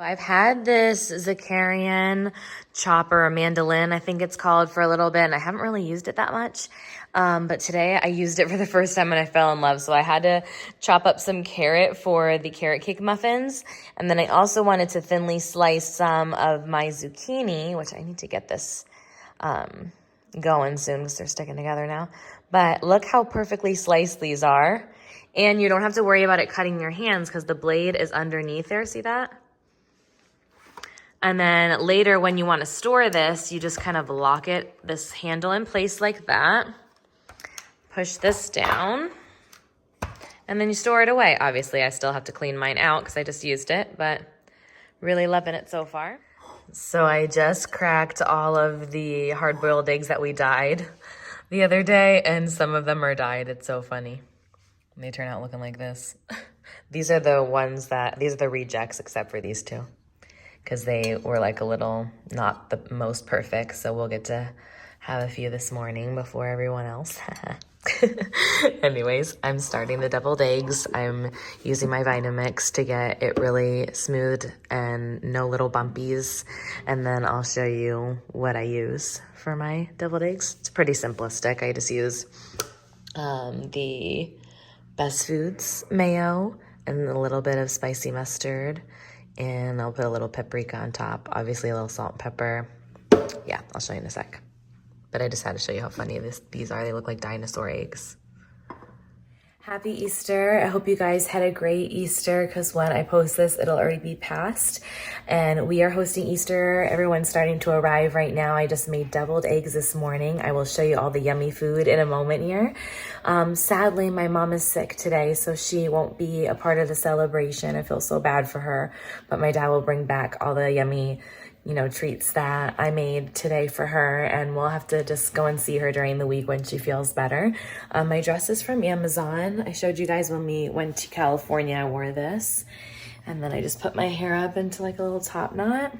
I've had this Zakarian chopper, or mandolin, I think it's called, for a little bit, and I haven't really used it that much. But today I used it for the first time and I fell in love. So I had to chop up some carrot for the carrot cake muffins. And then I also wanted to thinly slice some of my zucchini, which I need to get this going soon because they're sticking together now. But look how perfectly sliced these are. And you don't have to worry about it cutting your hands because the blade is underneath there. See that? And then later when you want to store this, you just kind of lock this handle in place like that. Push this down. And then you store it away. Obviously, I still have to clean mine out because I just used it, but really loving it so far. So I just cracked all of the hard-boiled eggs that we dyed the other day, and some of them are dyed. It's so funny. They turn out looking like this. These are the rejects except for these two, because they were like a little not the most perfect. So we'll get to have a few this morning before everyone else. Anyways, I'm starting the deviled eggs. I'm using my Vitamix to get it really smooth and no little bumpies. And then I'll show you what I use for my deviled eggs. It's pretty simplistic. I just use the Best Foods mayo and a little bit of spicy mustard. And I'll put a little paprika on top. Obviously a little salt and pepper. Yeah, I'll show you in a sec. But I just had to show you how funny these are. They look like dinosaur eggs. Happy Easter. I hope you guys had a great Easter, because when I post this, it'll already be past. And we are hosting Easter. Everyone's starting to arrive right now. I just made deviled eggs this morning. I will show you all the yummy food in a moment here. Sadly, my mom is sick today, so she won't be a part of the celebration. I feel so bad for her. But my dad will bring back all the yummy treats that I made today for her, and we'll have to just go and see her during the week when she feels better. My dress is from Amazon. I showed you guys when we went to California, I wore this. And then I just put my hair up into like a little top knot.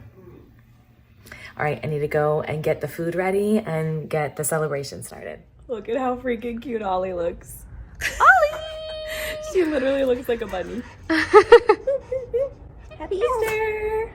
All right, I need to go and get the food ready and get the celebration started. Look at how freaking cute Ollie looks. Ollie! She literally looks like a bunny. Happy Easter!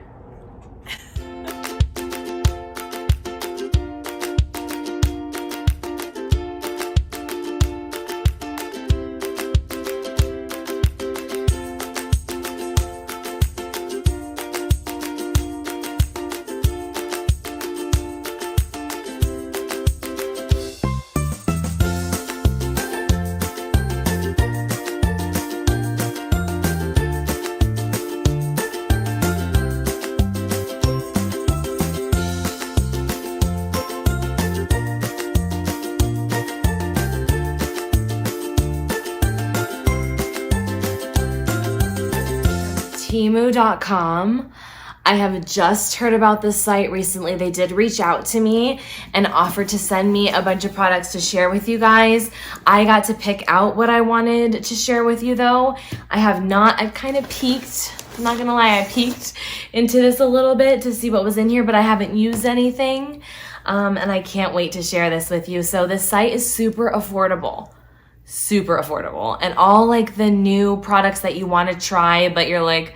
Temu.com. I have just heard about this site recently. They did reach out to me and offered to send me a bunch of products to share with you guys. I got to pick out what I wanted to share with you though. I've kind of peeked, I'm not gonna lie, I peeked into this a little bit to see what was in here, but I haven't used anything. And I can't wait to share this with you. So this site is super affordable. And all like the new products that you want to try, but you're like,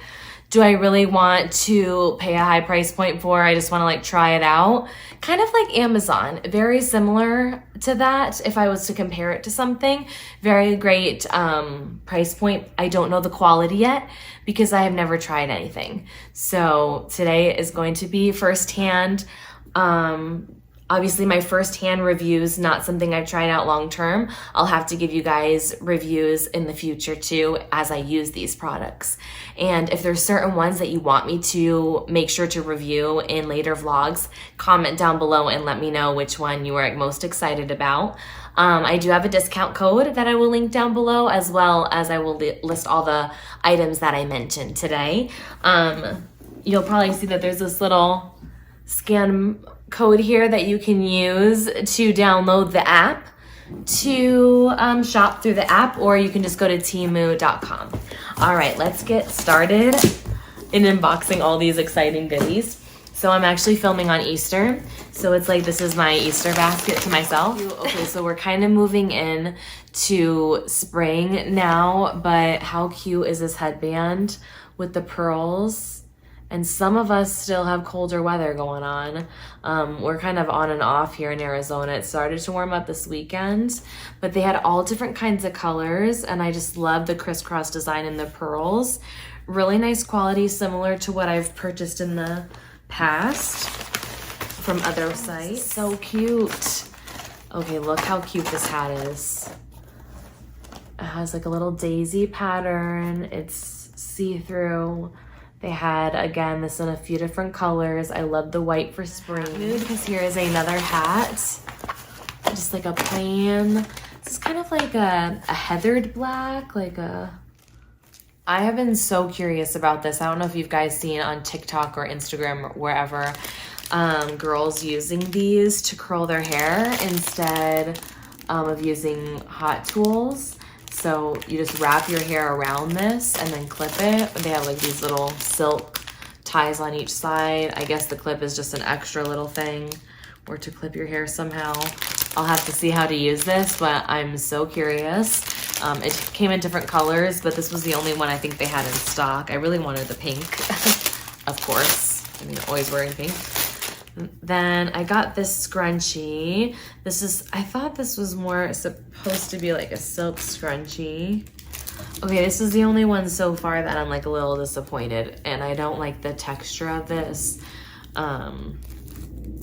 do I really want to pay a high price point for? I just want to like try it out. Kind of like Amazon, very similar to that. If I was to compare it to something, very great price point. I don't know the quality yet because I have never tried anything. So today is going to be firsthand. Obviously, my first-hand reviews, not something I've tried out long-term. I'll have to give you guys reviews in the future, too, as I use these products. And if there's certain ones that you want me to make sure to review in later vlogs, comment down below and let me know which one you are most excited about. I do have a discount code that I will link down below, as well as I will list all the items that I mentioned today. You'll probably see that there's this little scan code here that you can use to download the app to shop through the app, or you can just go to Temu.com. All right, let's get started in unboxing all these exciting goodies. So I'm actually filming on Easter, so it's like this is my Easter basket to myself. Okay, so we're kind of moving in to spring now, but how cute is this headband with the pearls And some of us still have colder weather going on. We're kind of on and off here in Arizona. It started to warm up this weekend, but they had all different kinds of colors, and I just love the crisscross design and the pearls. Really nice quality, similar to what I've purchased in the past from other sites. So cute. Okay, look how cute this hat is. It has like a little daisy pattern. It's see-through. They had, again, this in a few different colors. I love the white for spring. Because here is another hat. Just like a plain, this is kind of like a heathered black, like a... I have been so curious about this. I don't know if you've guys seen on TikTok or Instagram or wherever, girls using these to curl their hair instead of using hot tools. So you just wrap your hair around this and then clip it. They have like these little silk ties on each side. I guess the clip is just an extra little thing or to clip your hair somehow. I'll have to see how to use this, but I'm so curious. It came in different colors, but this was the only one I think they had in stock. I really wanted the pink, of course. I mean, always wearing pink. Then I got this scrunchie. This is, I thought this was more supposed to be like a silk scrunchie. Okay, this is the only one so far that I'm like a little disappointed, and I don't like the texture of this.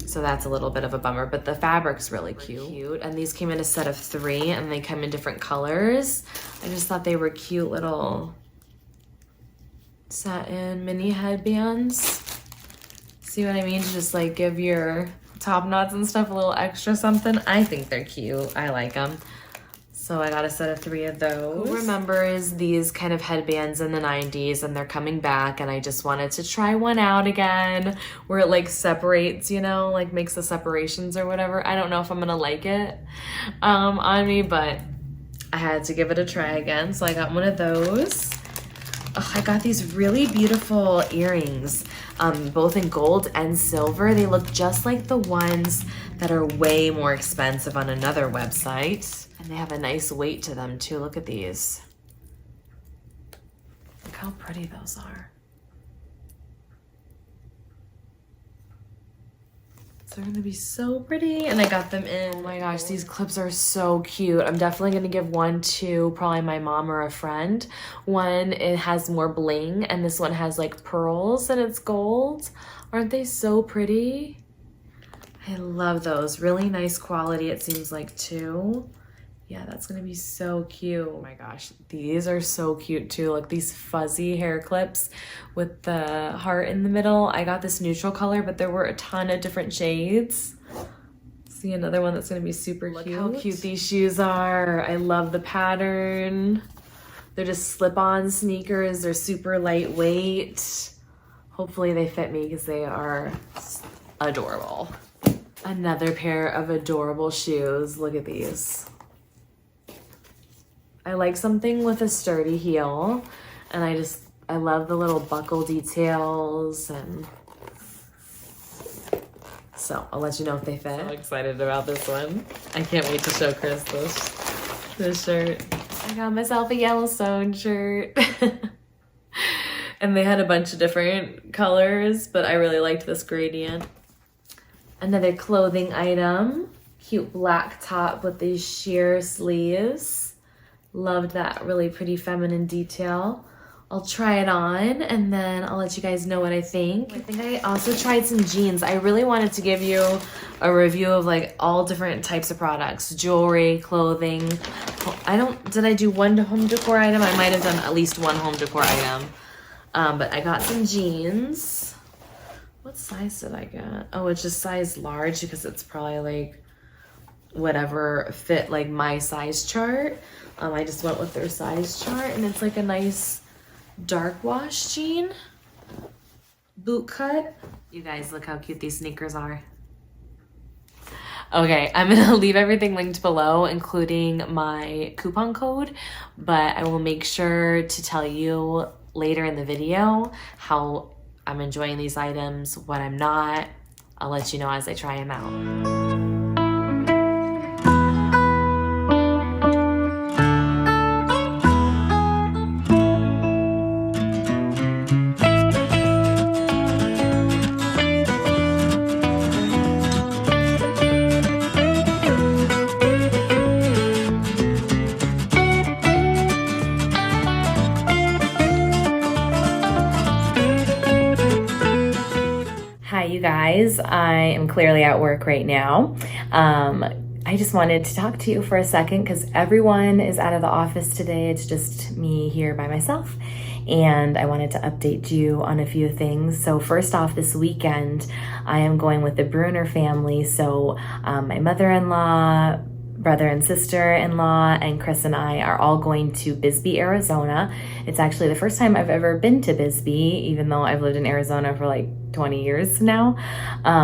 So that's a little bit of a bummer, but the fabric's really cute. And these came in a set of 3 and they come in different colors. I just thought they were cute little satin mini headbands. See what I mean? To just like give your top knots and stuff a little extra something. I think they're cute. I like them. So I got a set of 3 of those. Who remembers these kind of headbands in the 90s, and they're coming back, and I just wanted to try one out again where it like separates, you know, like makes the separations or whatever. I don't know if I'm gonna like it on me, but I had to give it a try again. So I got one of those. Oh, I got these really beautiful earrings, both in gold and silver. They look just like the ones that are way more expensive on another website. And they have a nice weight to them too. Look at these. Look how pretty those are. They're gonna be so pretty. And I got them in. Oh my gosh, these clips are so cute. I'm definitely gonna give one to probably my mom or a friend. One, it has more bling, and this one has like pearls and it's gold. Aren't they so pretty? I love those. Really nice quality, it seems like too. Yeah, that's gonna be so cute. Oh my gosh, these are so cute too. Like these fuzzy hair clips with the heart in the middle. I got this neutral color, but there were a ton of different shades. See another one that's gonna be super cute. Look how cute these shoes are. I love the pattern. They're just slip-on sneakers. They're super lightweight. Hopefully they fit me because they are adorable. Another pair of adorable shoes. Look at these. I like something with a sturdy heel, and I love the little buckle details, and so I'll let you know if they fit. I'm so excited about this one. I can't wait to show Chris this shirt. I got myself a Yellowstone shirt. And they had a bunch of different colors, but I really liked this gradient. Another clothing item, cute black top with these sheer sleeves. Loved that really pretty feminine detail. I'll try it on and then I'll let you guys know what I think. I think I also tried some jeans. I really wanted to give you a review of like all different types of products, jewelry, clothing. Did I do one home decor item? I might have done at least one home decor item. But I got some jeans. What size did I get? Oh, it's just size large because it's probably like whatever fit like my size chart. I just went with their size chart, and it's like a nice dark wash jean, boot cut. You guys, look how cute these sneakers are. Okay, I'm gonna leave everything linked below, including my coupon code, but I will make sure to tell you later in the video how I'm enjoying these items, what I'm not. I'll let you know as I try them out. you guys. I am clearly at work right now. I just wanted to talk to you for a second because everyone is out of the office today. It's just me here by myself. And I wanted to update you on a few things. So first off, this weekend, I am going with the Bruner family. So my mother-in-law, brother and sister-in-law, and Chris and I are all going to Bisbee, Arizona. It's actually the first time I've ever been to Bisbee, even though I've lived in Arizona for like 20 years now,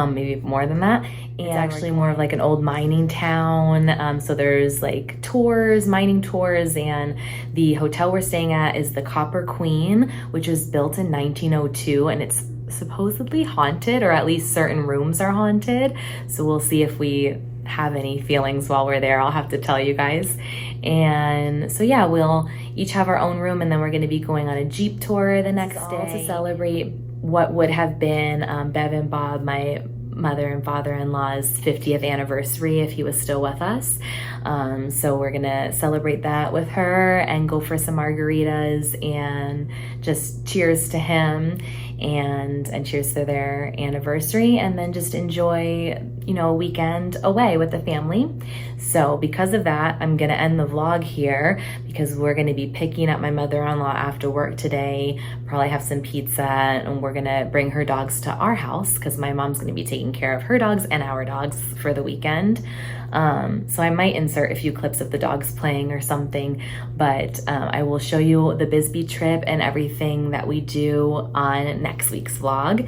maybe more than that. And it's actually more of like an old mining town. So there's like tours, mining tours, and the hotel we're staying at is the Copper Queen, which was built in 1902, and it's supposedly haunted, or at least certain rooms are haunted. So we'll see if we have any feelings while we're there. I'll have to tell you guys. And so yeah, we'll each have our own room, and then we're going to be going on a Jeep tour the next day to celebrate what would have been Bev and Bob, my mother and father-in-law's 50th anniversary if he was still with us. So we're gonna celebrate that with her and go for some margaritas and just cheers to him and cheers to their anniversary, and then just enjoy, you know, a weekend away with the family. So because of that, I'm gonna end the vlog here because we're gonna be picking up my mother-in-law after work today, probably have some pizza, and we're gonna bring her dogs to our house because my mom's gonna be taking care of her dogs and our dogs for the weekend. So I might insert a few clips of the dogs playing or something, but I will show you the Bisbee trip and everything that we do on next week's vlog.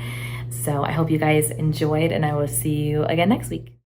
So I hope you guys enjoyed, and I will see you again next week.